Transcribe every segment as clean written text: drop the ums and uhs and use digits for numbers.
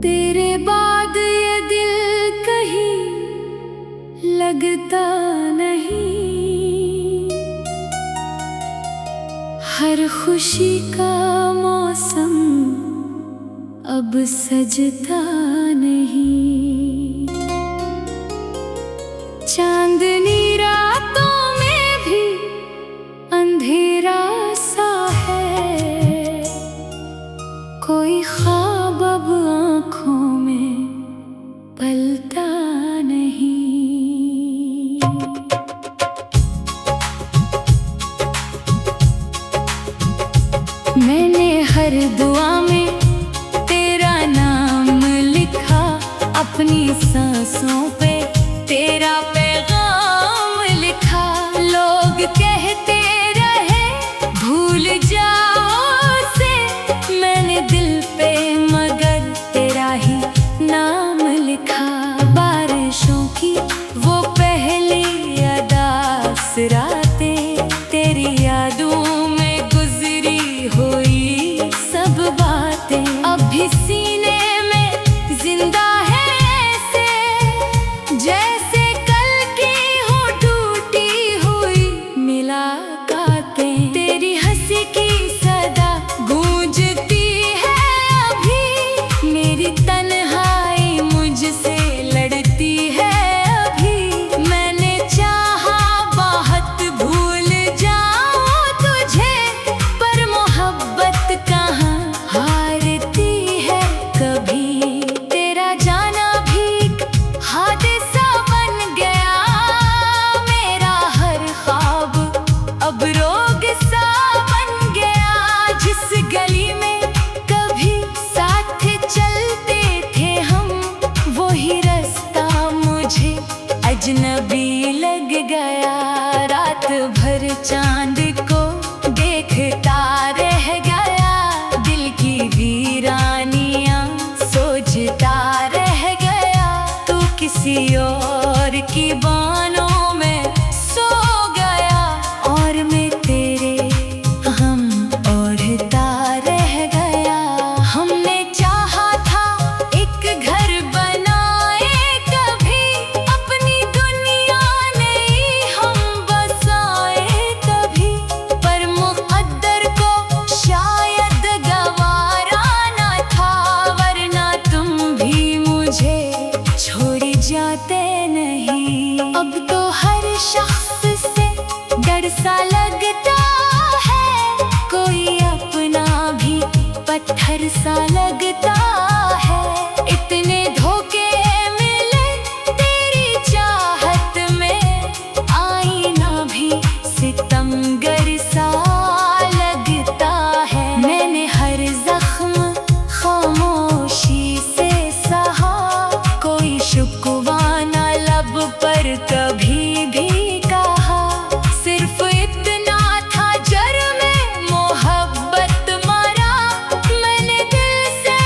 तेरे बाद ये दिल कहीं लगता नहीं, हर खुशी का मौसम अब सजता नहीं। चांदनी रातों में भी अंधेरा सा है, कोई ख्वाब अब आँखों में पलता नहीं। मैंने हर दुआ में तेरा नाम लिखा, अपनी सांसों पे तेरा पैगाम लिखा। लोग कहते रहे भूल जाओ उसे, मैंने दिल पे मगर तेरा ही नाम लिखा। बारिशों की वो पहली अदास रातें, तेरी यादों में गुजरी हुई सब बातें अब भी सीने में जिंदा है, ऐसे जैसे कल की हो टूटी हुई मुलाकातें। तेरी हंसी की सदा गूंजती है अभी, मेरी तन्हाई मुझसे लड़ती है अभी। मैंने चाहा बहुत भूल जाऊं तुझे, पर मोहब्बत कहाँ हारती है कभी। तेरा जाना भी हादसा बन गया, मेरा हर ख्वाब अब रोग सा बन गया। जिस गली में कभी साथ चलते थे हम, वही रास्ता मुझे अजनबी लग गया। रात भर चांद को देखता रह गया, दिल की वीरानियां सोचता रह गया। तू किसी और की बानों में सो गया, और मैं तेरे हम ओढ़ता रह गया। हमने चाहा था एक घर बनाए कभी, अपनी दुनिया नहीं हम बसाए कभी। पर मुक़द्दर को शायद गवारा ना था, वरना तुम भी मुझे छोड़ जाते नहीं। अब तो हर शख्स से डर सा लगता है, कोई अपना भी पत्थर सा लगता है। इतने धोखे मिले तेरी चाहत में, आईना भी सितमगर सा लगता है। मैंने हर जख्म खामोशी से सहा, कोई शुक्वा ना लब पर कभी भी कहा। सिर्फ इतना था जर में मोहब्बत मरा, मैंने दिल से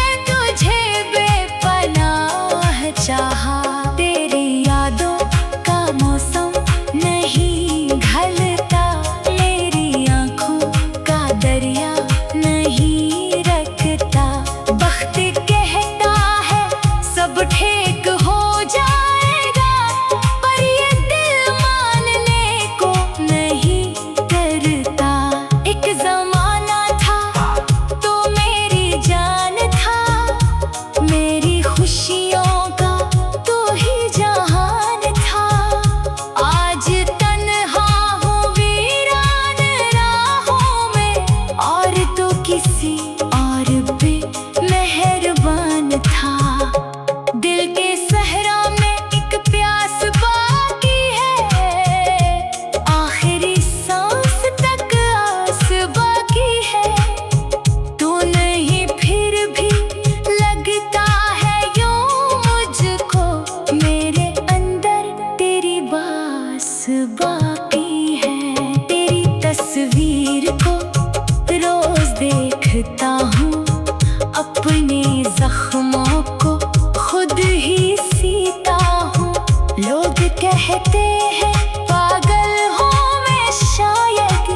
कहते हैं पागल हूँ मैं शायद,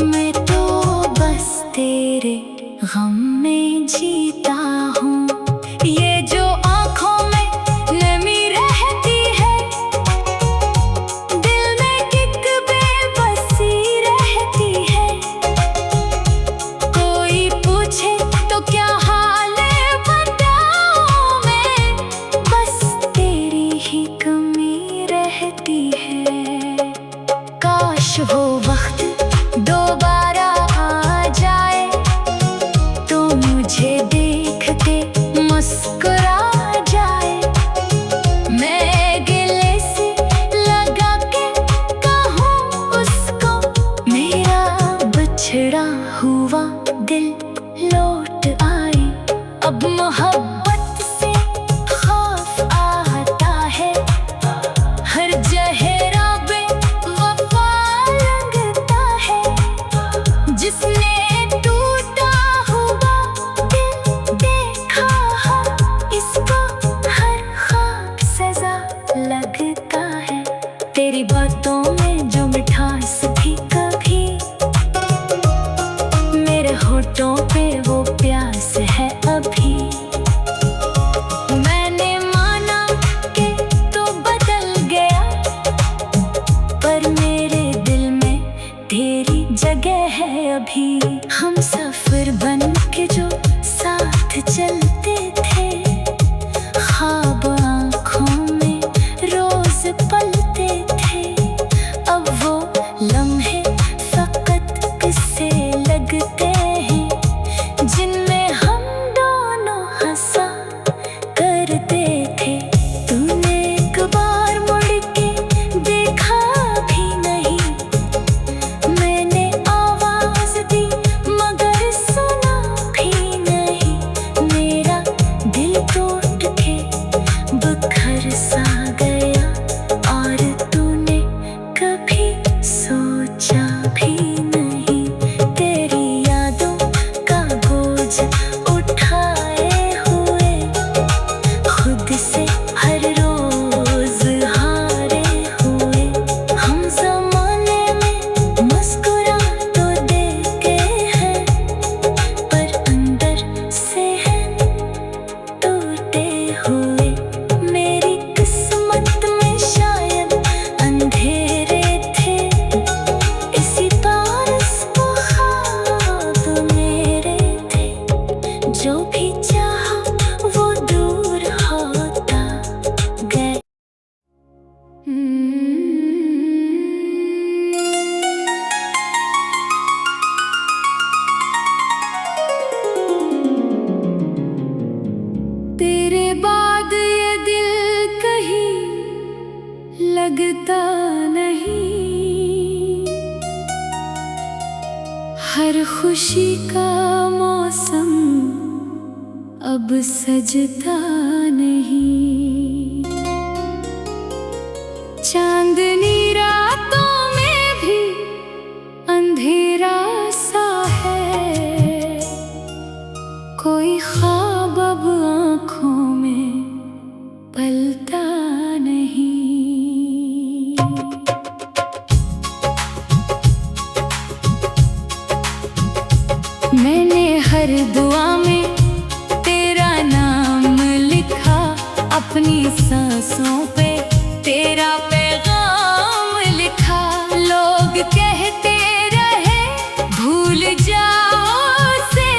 मैं तो बस तेरे गम में जीता हूँ। ये जो आँखों में नमी रहती है, दिल में एक बेबसी रहती है। कोई पूछे तो क्या हाल है बताऊं मैं, बस तेरी ही कमी रहती है। काश वो वक्त दोबारा आ जाए, तो मुझे देखते मुस्कुरा जाए। मैं गले से लगा के कहूँ उसको, मेरा बिछड़ा हुआ दिल लौट आए। अब मोहब्बत से खौफ आता है, हर चेहरा पे वफा लगता है। जिसने टूटा हुआ दिल देखा है, इसको हर ख्वाब सजा लगता है। तेरी बातों में जो मिठास थी कभी, मेरे होठों पे वो प्यास है अभी। मैंने माना कि तो बदल गया, पर मेरे दिल में तेरी जगह है अभी। हम सफर बन के जो साथ चलते थे, ख्वाब आँखों में रोज पलते थे। अब वो लम्हे फकत किस्से लगते हैं, जिनमें हम दोनों हंसा करते थे। तूने एक बार मुड़ के देखा भी नहीं, मैंने आवाज दी मगर सुना भी नहीं। मेरा दिल टूट के बिखर सा गया, और तूने कभी सोचा भी नहीं। तेरी यादों का बोझ उठाए हुए, खुद से हर रोज हारे हुए। हम ज़माने में मुस्कुरा तो देते हैं, पर अंदर से हैं टूटे हुए। मेरी किस्मत में शायद अंधेरे थे, इसी पास वो ख्वाब मेरे थे। जो भी चाहा वो दूर होता गया। तेरे बाद ये दिल कहीं लगता नहीं, हर खुशी का मौसम अब सजता नहीं। चांदनी रातों में भी अंधेरा सा है, कोई ख्वाब अब आँखों में पलता नहीं। मैंने हर दुआ में तेरा नाम लिखा, अपनी सांसों पे तेरा पैगाम लिखा। लोग कहते रहे भूल जाओ उसे,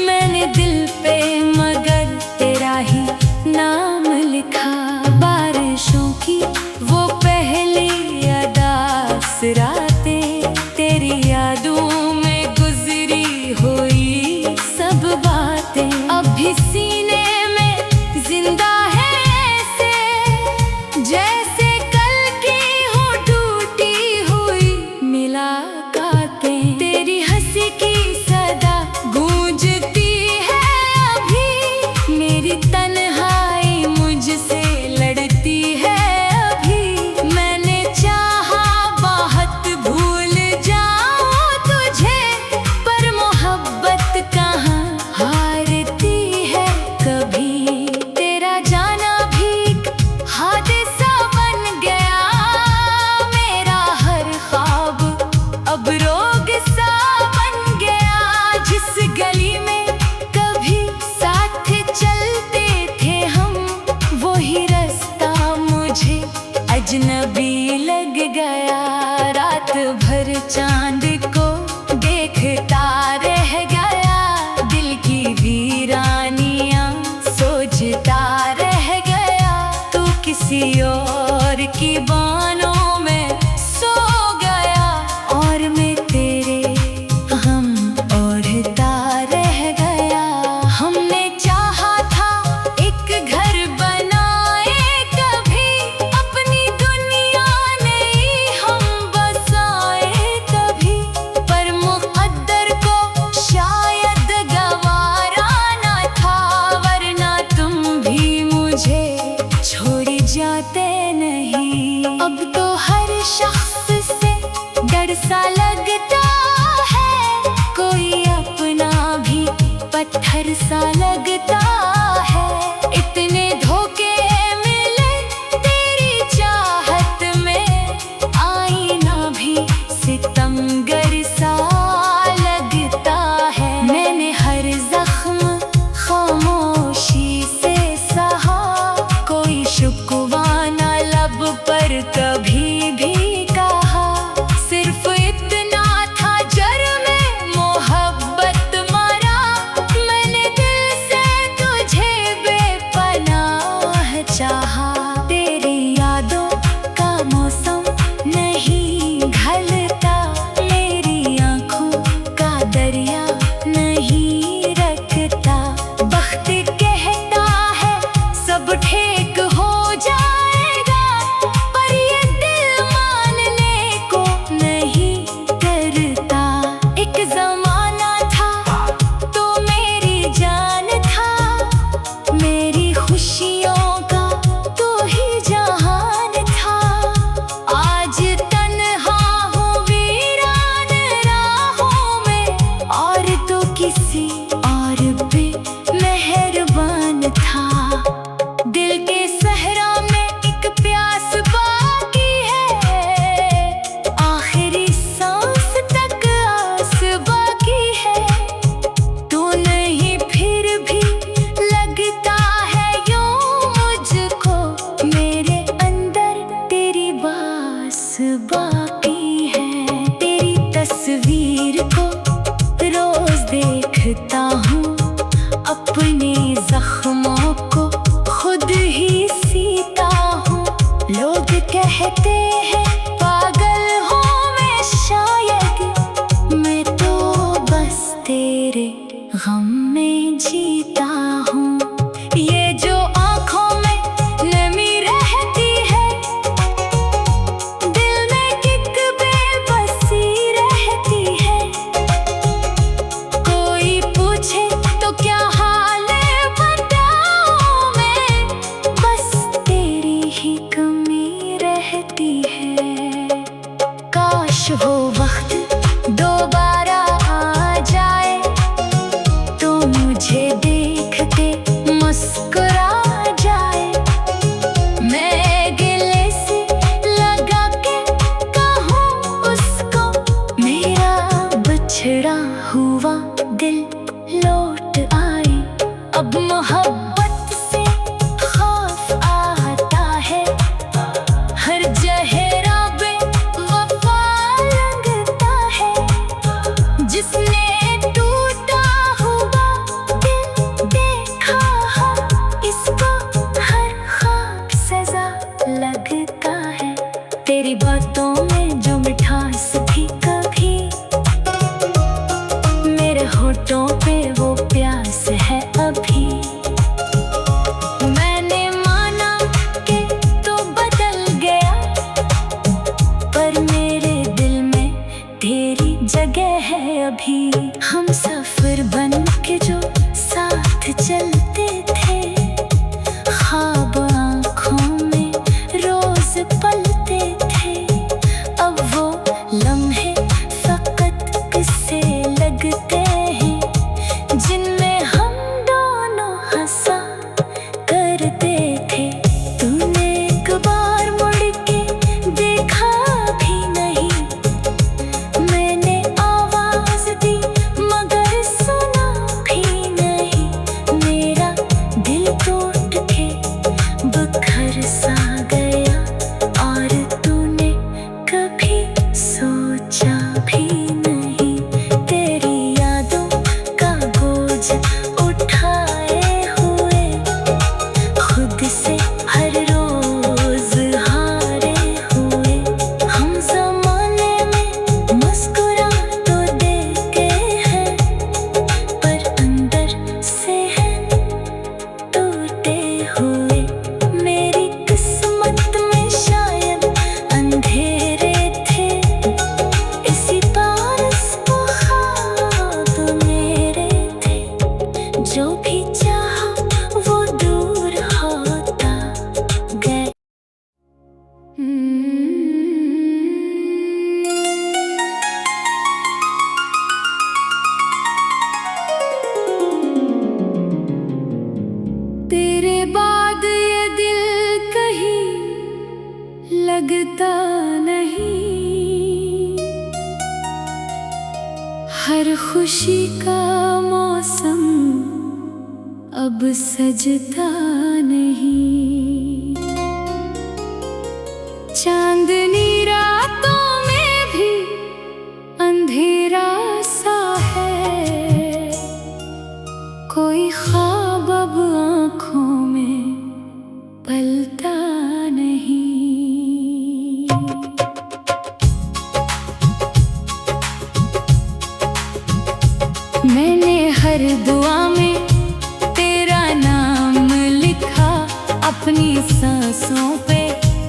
मैंने दिल पे मगर तेरा ही नाम लिखा। बारिशों की वो पहली अदास रातें, तेरी यादों में गुजरी हुई सब बातें, अभी सीने में जिंदा है ऐसे जैसे कल अजनबी लग गया, रात भर चांद को देखता रह गया, दिल की वीरानियां सोचता रह गया। तू किसी और की बाहों में सो गया और मैं तेरे गम ओढ़ता रह गया। हमने चाहा था एक घर बनाए कभी, अपनी दुनिया नहीं हम बसाए कभी, पर मुक़द्दर को शायद गवारा ना था, वरना तुम भी मुझे छोड़ जाते नहीं। अब तो हर शख्स से डर सा लगता है, कोई अपना भी पत्थर सा लगता है। इतने धोखे मिले तेरी चाहत में, आईना भी सितमगर सा लगता है। मैंने हर जख्म खामोशी से सहा, कोई शुक्वा ना लब पर कभी भी कहा। सिर्फ इतना था जुर्मे मोहब्बत मरा, मैंने दिल से तुझे बेपनाह चाहा। तेरी यादों का मौसम नहीं ढलता, मेरी आँखों का दरिया नहीं रखता। वक्त कहता है सब ठीक हो जाएगा, पर ये दिल मानने को नहीं करता। एक ज़माना था तो मेरी जान था, मेरी खुशियों का तू ही जहान था। आज तन्हा हूँ वीरान राहों में, और तो किसी और पे मेहरबान था। दिल के सहरा में एक प्यास बाकी है, आखिरी सांस तक आस बाकी है। तू नहीं फिर भी लगता है यूं मुझको, मेरे अंदर तेरी बास बाकी है। तेरी तस्वीर को रोज देखता हूँ, अपने जख्मों को खुद ही सीता हूँ। लोग कहते हैं पागल हूँ मैं शायद, मैं तो बस तेरे गम में जीता हूँ। ये जो आँखों में नमी रहती है, दिल में एक बेबसी रहती है। कोई पूछे तो क्या हाल बताऊं मैं, बस तेरी ही कमी रहती है। काश वो वक्त दोबारा आ जाए, तो मुझे देखते मुस्कुरा जाए। मैं गिले से लगा के कहूँ उसको, मेरा बिछड़ा हुआ दिल लौट आए। अब मोहब्बत से खौफ आता है, हर जहरा बेवफा लगता है। जिसने टूटा हुआ दिल देखा है, इसको हर ख्वाब सजा लगता है। तेरी बातों में जो मिठास थी कभी, मेरे होठों पे वो प्यास है अभी। मैंने माना कि तो बदल गया, पर मेरे दिल में तेरी जगह है अभी। हम सफर बन के जो साथ चलते थे, ख्वाब आँखों में रोज पलते थे। अब वो लम्हे फकत किस्से लगते हैं, जिनमें हम दोनों हंसा करते थे। तूने एक बार मुड़ के देखा भी नहीं, मैंने आवाज दी मगर सुना भी नहीं। मेरा दिल टूट के बखर सा गया तेरे बाद ये दिल कहीं लगता नहीं, हर खुशी का मौसम अब सजता नहीं। चांदनी रातों में भी अंधेरा सा है, कोई ख्वाब अब आँखों में पलता नहीं। मैंने हर दुआ में तेरा नाम लिखा, अपनी सांसों पे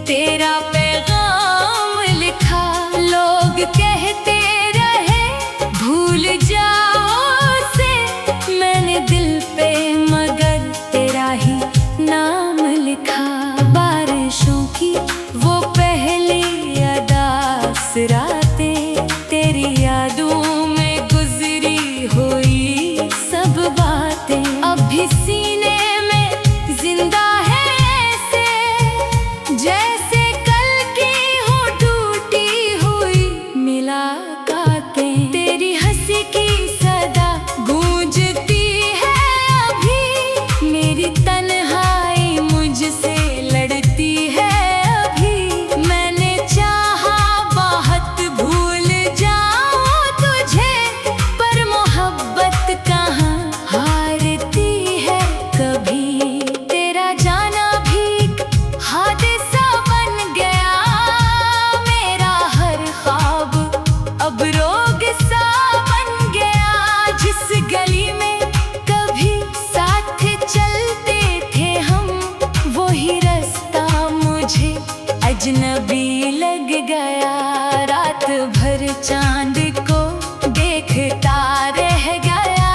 तेरा पैगाम लिखा। लोग कहते रहे भूल जाओ उसे, मैंने दिल पे मगर तेरा ही नाम लिखा। बारिशों की वो पहली अदास रातें, तेरी यादों में गुजरी हुई सब बातें अब भी सीने में जिंदा है, ऐसे जैसे कल की हो टूटी हुई मुलाकातें। तेरी हंसी की सदा गूंजती है अभी, मेरी तन्हाई मुझसे लड़ती है अभी। मैंने चाहा बहुत भूल जाऊं तुझे, पर मोहब्बत कहाँ हारती है कभी। तेरा जाना भी एक हादसा बन गया, मेरा हर ख्वाब अब रोग सा बन गया। जिस गली में कभी साथ चलते थे हम, वही रास्ता मुझे अजनबी लग गया। रात भर चांद को देखता रह गया,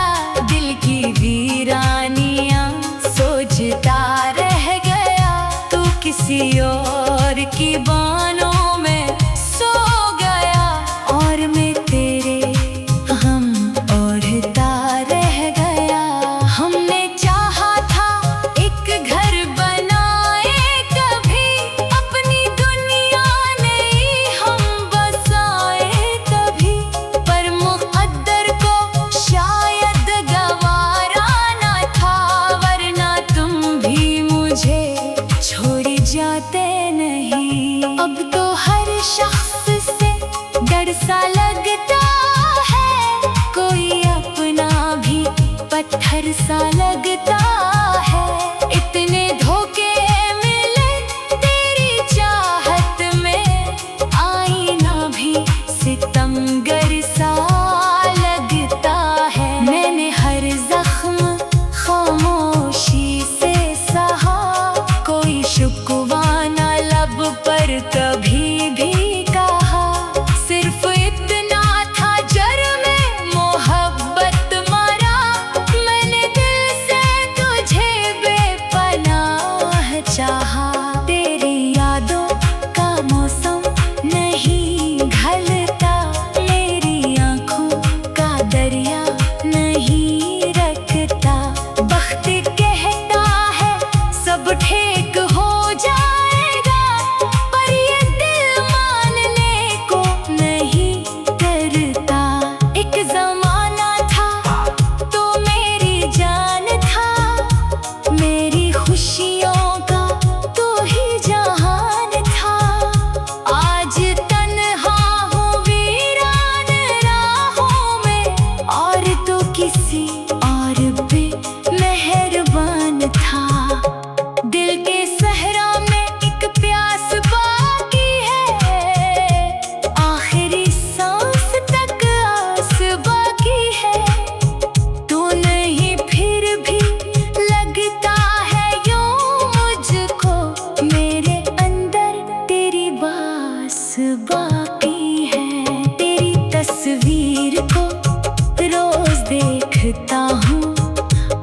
दिल की वीरानियां सोचता रह गया। तू किसी और की बानों में सो गया, और मैं तेरे गम ओढ़ता रह गया। हमने चाहा था एक घर बनाए कभी, अपनी दुनिया नहीं हम बसाए कभी। पर मुक़द्दर को शायद गवारा ना था, वरना तुम भी मुझे छोड़ जाते नहीं। अब तो हर शख्स से डर सा लगता है, कोई अपना भी पत्थर सा लगता है। इतने धोखे मिले तेरी चाहत में, आईना भी सितमगर सा लगता है। मैंने हर जख्म खामोशी से सहा, कोई शुक्वा ना लब पर कभी भी कहा। सिर्फ इतना था जुर्म मोहब्बत मारा, मैंने दिल से तुझे बेपनाह चाहा। तेरी यादों का मौसम नहीं ढलता, मेरी आँखों का दरिया नहीं रखता। वक्त कहता है सब ठीक हो जाएगा, पर ये दिल मानने को नहीं करता। एक जमाना था तो मेरी जान था, मेरी खुशियों का तो ही जहान था। आज तन्हा हूँ वीरान राहों में, और तो किसी और पे मेहरबान था। दिल के सहरा में एक प्यास बाकी है, आखिरी सांस तक आस बाकी है। तू नहीं फिर भी लगता है यूं मुझको, मेरे अंदर तेरी बास बाकी है। तेरी तस्वीर को रोज देखता हूँ,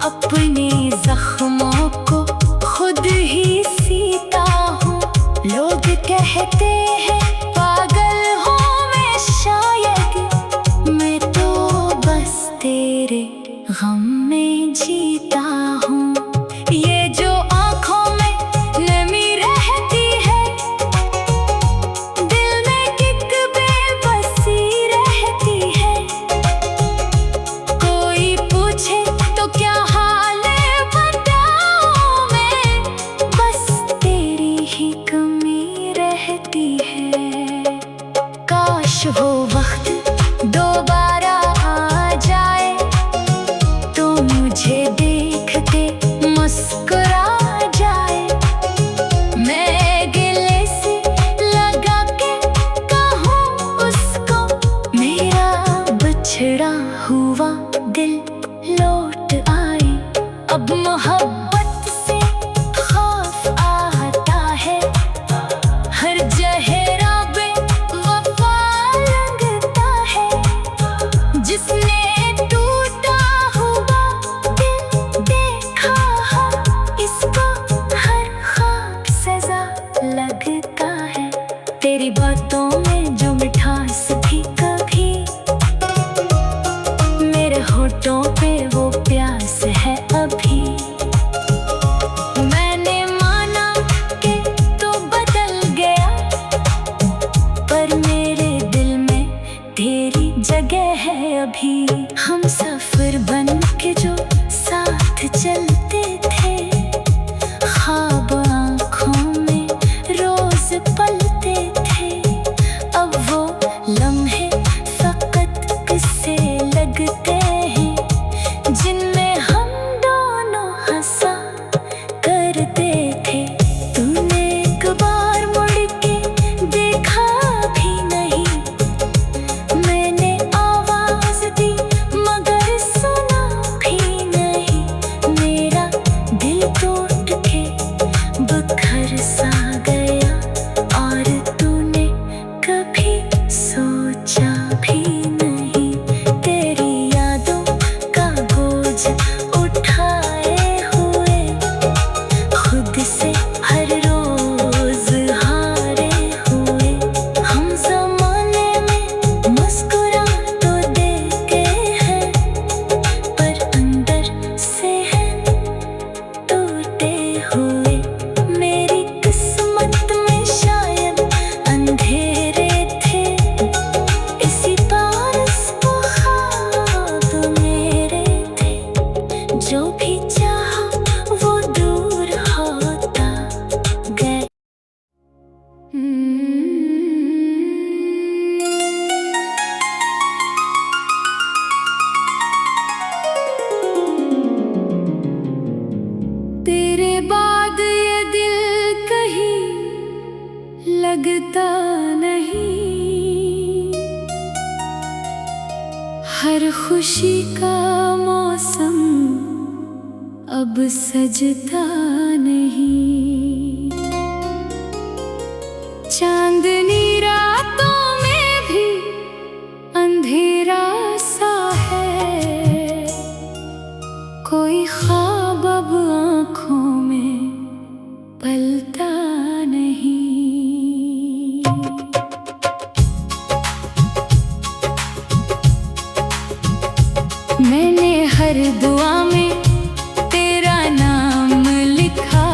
अपने जख्मों को खुद ही सीता हूँ। लोग कहते हैं पागल हूँ मैं शायद, मैं तो बस तेरे गम में जीता हूँ। ये जो आँखों में नमी रहती है, दिल में एक बेबसी रहती है। कोई पूछे तो क्या हाल है बताऊं मैं, बस तेरी ही कमी रहती है। काश वो वक्त दोबारा आ जाए तो मुझे देखते मुस्कुरा जाए। मैं गले से लगा के कहूँ उसको, मेरा बिछड़ा हुआ दिल लौट आए। अब मोहब्बत से खौफ आता है, हर जहरा बेवफा लगता है। जिसने टूटा हुआ दिल देखा है, इसको हर ख्वाब सजा लगता है। तेरी बातों में जो मिठास थी कभी, मेरे होठों पे वो प्यास है अभी। मैंने माना कि तो बदल गया, पर मेरे दिल में तेरी जगह है अभी। हम सफर बन के जो साथ चलते थे, ख्वाब आँखों में रोज पलते थे। अब वो लम्हे फकत किस्से लगते हैं, जिनमें हम दोनों हंसा करते थे। तूने एक बार मुड़ के देखा भी नहीं, मैंने आवाज दी मगर सुना भी नहीं। मेरा दिल टूट के बिखर सा गया, और तूने कभी सोचा भी नहीं। तेरी यादों का बोझ उठाए हुए, खुद से हर रोज हारे हुए। हम ज़माने में मुस्कुरा तो देते हैं, पर अंदर से हैं टूटे हुए। मेरी किस्मत में शायद अंधेरे थे, इसी पारस वो ख्वाब मेरे थे। जो भी चाहा वो दूर होता गया। तेरे बाद ये दिल कहीं लगता नहीं, हर खुशी का मौसम अब सजता नहीं। चांदनी रातों में भी अंधेरा सा है, कोई ख्वाब अब आँखों में पलता नहीं। मैंने हर दुआ में तेरा नाम लिखा,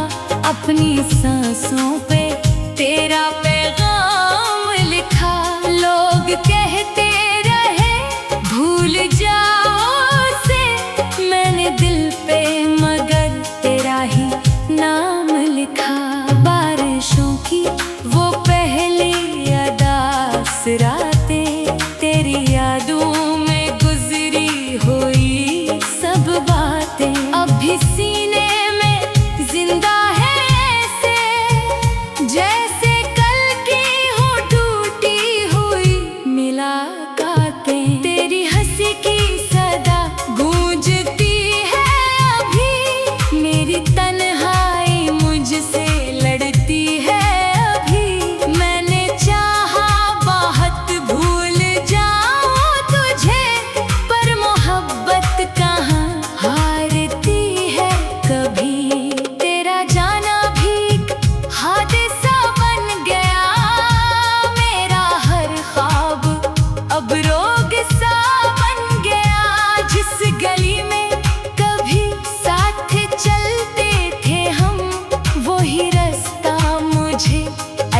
अपनी सांसों पे तेरा पैगाम लिखा। लोग कहते रहे भूल जाओ उसे, मैंने दिल पे मगर तेरा ही नाम लिखा। बारिशों की वो पहली अदास रातें, तेरी यादों में गुजरी हुई सब बातें, अब भी सीने में जिंदा है ऐसे, जैसे कल की हो टूटी हुई मुलाकातें। तेरी हंसी की सदा गूंजती है अभी, मेरी तन्हाई मुझसे लड़ती है अभी। मैंने चाहा बाहत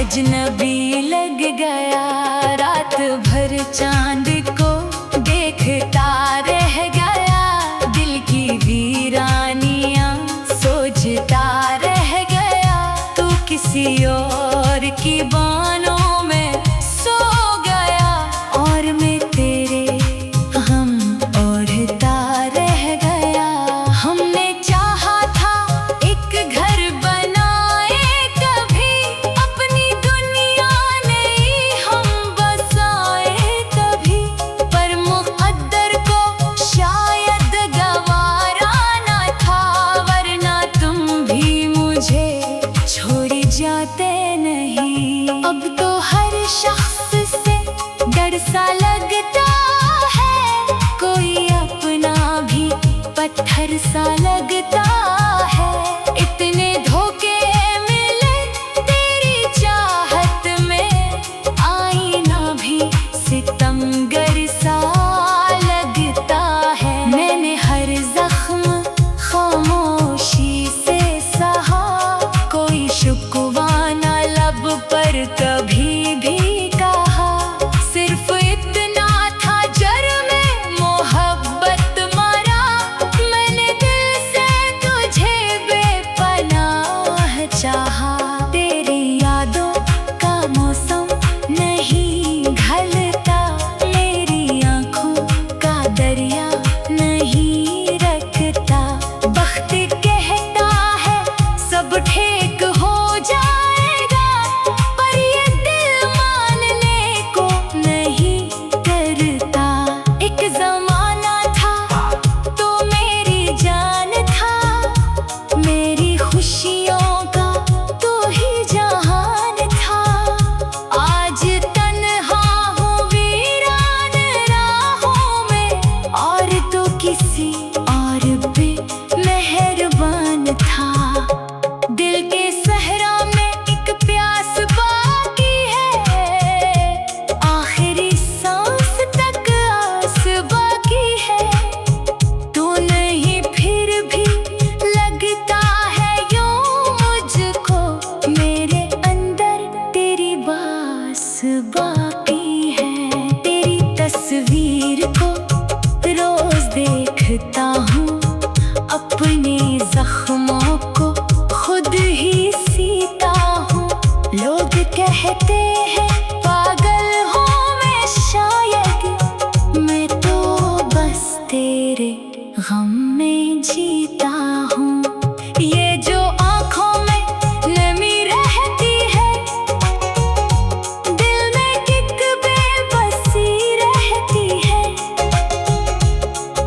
अजनबी लग गया, रात भर चांद को देखता रह गया। दिल की वीरानियां सोचता रह गया। तू किसी और की बाहों में सो गया, और मैं तेरे गम ओढ़ता रह गया। हमने चाहा था एक घर बनाए कभी, अपनी दुनिया नहीं हम बसाए कभी। पर मुक़द्दर को शायद गवारा ना था, वरना तुम भी मुझे छोड़ जाते नहीं। अब तो हर शख्स से डर सा लगता है, कोई अपना भी पत्थर सा लगता है। इतने धोखे मिले तेरी चाहत में, आईना भी सितमगर सा लगता है। मैंने हर जख्म खामोशी से सहा, कोई शुक्वा ना लब पर कभी भी कहा। सिर्फ इतना था जुर्म मोहब्बत मरा, मैंने दिल से तुझे बेपनाह चाहा। तेरी यादों का मौसम नहीं ढलता, मेरी आँखों का दरिया नहीं रखता। बख्त कहता है सब ठीक हो जाएगा, पर ये दिल मानने को नहीं करता। एक ज़माना था तो मेरी जान था, मेरी खुशियों का तू ही जहान था। आज तन्हा हूँ वीरान राहों में, और तो किसी और पे मेहरबान था। दिल के सहरा में एक प्यास बाकी है, आखिरी सांस तक आस बाकी है। तू नहीं फिर भी लगता है यूं मुझको, मेरे अंदर तेरी बास बाकी है। तेरी तस्वीर को रोज देखता हूँ, अपने जख्मों को खुद ही सीता हूँ। लोग कहते हैं पागल हूँ मैं शायद, मैं तो बस तेरे गम में जीता हूँ। ये जो आँखों में नमी रहती है, दिल में एक बेबसी रहती है।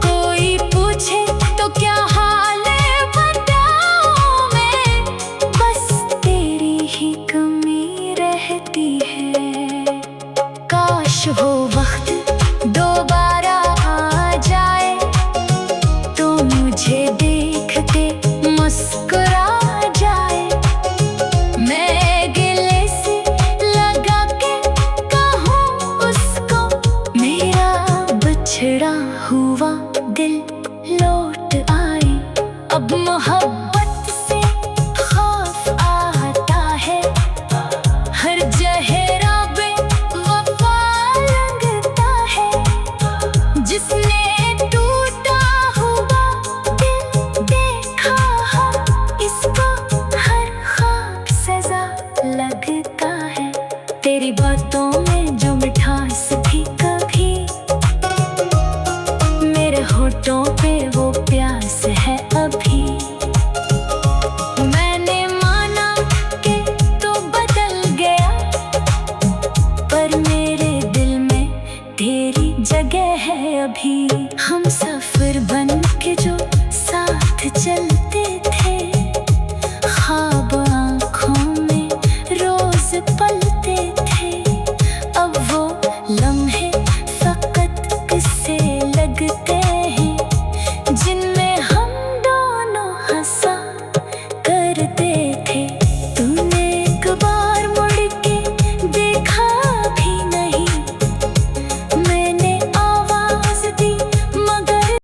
कोई पूछे तो क्या हाल है बताऊं मैं, बस तेरी ही कमी रहती है। काश वो वक्त दोबारा आ जाए, तो मुझे देखते मुस्कुरा जाए। मैं गिले से लगा के कहूँ उसको, मेरा बिछड़ा हुआ दिल लौट आए। अब मोहब्बत से खौफ आता है, हर जहरा बेवफा लगता है। जिसने टूटा हुआ दिल देखा है, इसको हर ख्वाब सजा लगता है। तेरी बातों